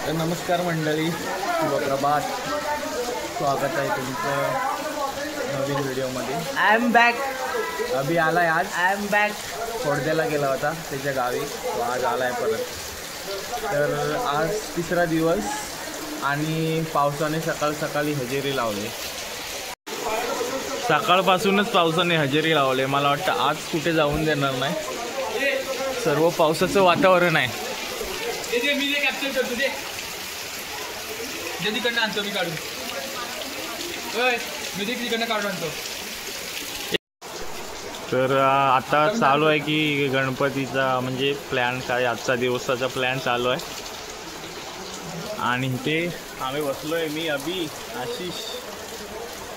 तर नमस्कार मंडळी, शुभप्रभात. स्वागत आहे तुमचं नवीन व्हिडिओमध्ये. I am back. अभि आलाय आज. I am back. खोडद्याला गेला होता त्याच्या गावी, तो आज आलाय परत. तर आज तिसरा दिवस आणि पावसाने सकाळी हजेरी लावली. सकाळपासूनच पावसाने हजेरी लावले. मला वाटतं आज कुठे जाऊन देणार नाही. सर्व पावसाचं वातावरण आहे. मी कॅप्चर करतो ते तिकडनं आणतो मी काढून. मी तिकडनं काढून आणतो. तर आता चालू आहे की गणपतीचा म्हणजे प्लॅन काय, आजचा दिवसाचा प्लॅन चालू आहे. आणि इथे आम्ही बसलोय, मी अभि, आशिष.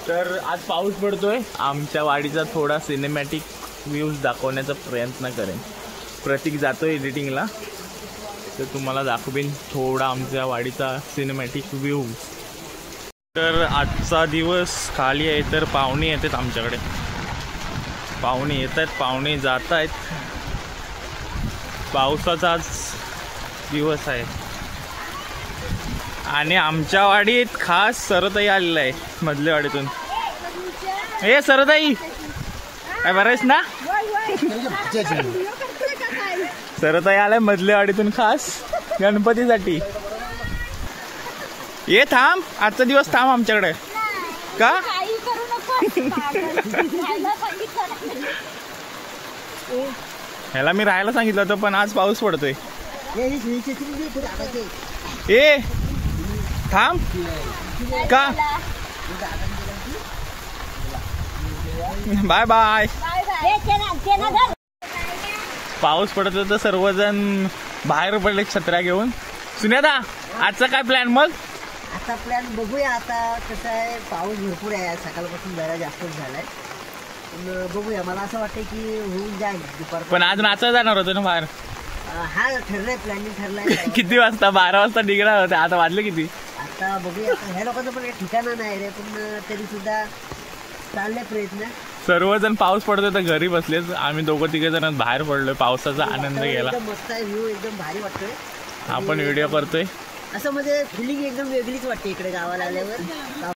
तर आज पाऊस पडतोय. आमच्या वाडीचा थोडा सिनेमॅटिक व्ह्यूज दाखवण्याचा प्रयत्न करेन. प्रतीक जातोय एडिटिंगला, तर तुम्हाला दाखवेन थोडा आमच्या वाडीचा सिनेमॅटिक व्ह्यू. तर आजचा दिवस खाली आहे. तर पाहुणे येतात आमच्याकडे, पाहुणे येत आहेत, पाहुणे जात आहेत. पावसाचा आज दिवस आहे. आणि आमच्या वाडीत खास सरताई आलेला आहे मधल्या वाडीतून. हे सरताई, काय बरं आहेस ना? सरताई आलाय मधल्या वाडीतून खास गणपतीसाठी. ये थांब, आजचा दिवस थांब आमच्याकडे. का ह्याला मी राहायला सांगितलं होतं, पण आज पाऊस पडतोय. ए थांब का, बाय बाय. पाऊस पडत तर सर्वजण बाहेर पडले छत्र्या घेऊन. सुनेदा, आजचा काय प्लॅन मग? आता प्लॅन बघूया. आता कसं आहे, पाऊस भरपूर आहे, सकाळपासून जरा जास्तच झालाय. पण बघूया, मला असं वाटतं की होऊन जाईल दुपार. पण आज नाचायला जाणार होतो ना बाहेर? हा ठरलंय, प्लॅनिंग ठरलंय. किती वाजता? 12 वाजता निघणार होते, आता वाजले किती? आता बघूया. ह्या लोकांचं पण काही ठिकाणं नाही रे, पण तरी सुद्धा चालले प्रयत्न. सर्वजण पाऊस पडतोय तर घरी बसलेच. आम्ही दोघं तिघे जण बाहेर पडलोय, पावसाचा आनंद घ्यायला. मस्त आहे, व्ह्यू एकदम भारी वाटतोय. आपण व्हिडिओ करतोय. असं म्हणजे फिलिंग एकदम वेगळीच वाटते इकडे गावाला आल्यावर.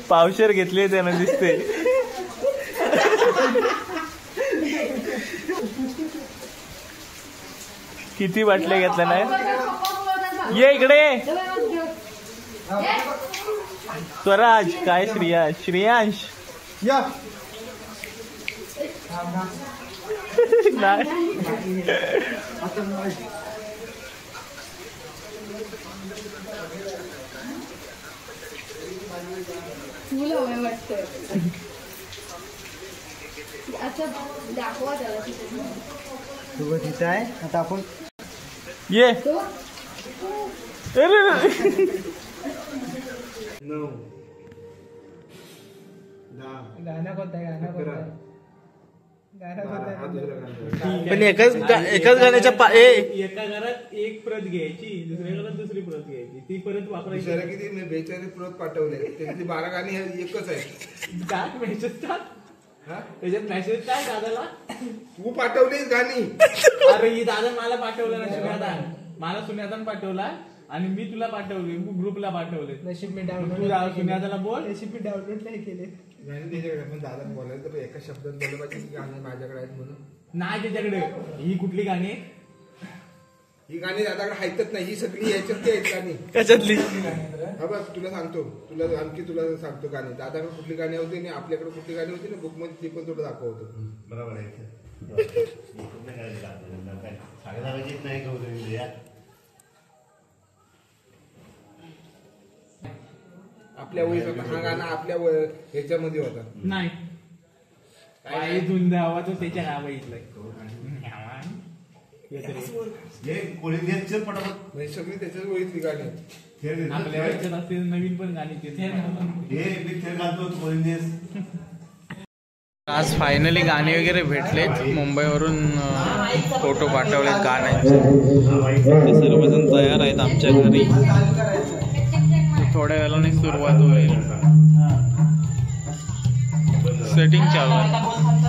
पावशेर घेतले त्यानं दिसते. किती बाटल्या घेतल्या नाही? ये इकडे स्वराज. काय श्रेयांश तिथं आहे आता आपण. ये गाणं कोणतं आहे? पण एकाच गाण्याच्या एका घरात एक प्रत घ्यायची, दुसऱ्या घरात दुसरी प्रत घ्यायची, ती परत वापरायची. किती 42 प्रत पाठवले, त्यातली 12 गाणी एकच आहे. काय मेसेज टाक, त्याच्यात मेसेज टाक दादाला. तू पाठवलीस गाणी. अरे ही दादा मला पाठवलं ना, सुन्यादान मला सुन्यादान पाठवला आणि मी तुला पाठवले, ग्रुपला पाठवले. नशीब मी डाउनलोड, सुन्यादाला बोल, नशीब मी डाउनलोड नाही केले. गाणी त्याच्याकडे, पण दादा बोलायला तर एका शब्दात बोललं पाहिजे की गाणी माझ्याकडे आहेत म्हणून. नाही त्याच्याकडे. ही कुठली गाणी? ही गाणी दादाकडे आहेतच नाही, ही सगळी याच्यातली आहेत गाणी. कशातली? हा बघ तुला सांगतो, तुला सांगतो गाणी. दादाकडे कुठली गाणी होती आणि आपल्याकडे कुठली गाणी होती ना बुक मध्ये, ती पण तुला दाखवतो. बरोबर आहे. आपल्या वयचा हा गाणं आपल्या ह्याच्यामध्ये होता. नाही काही धुंद आवाज त्याच्या नाव बघितलंय. म्हणजे सगळी त्याच्याच वळीतली गाणी आहेत. आपल्या वयाच्यात असते नवीन पण गाणी ते. आज फायनली गाणे वगैरे भेटलेत. मुंबईवरून फोटो पाठवलेत गाण्यांचे. सर्वजण तयार आहेत आमच्या घरी. थोड्या वेळाने सुरुवात होईल. सेटिंग चालू आहे.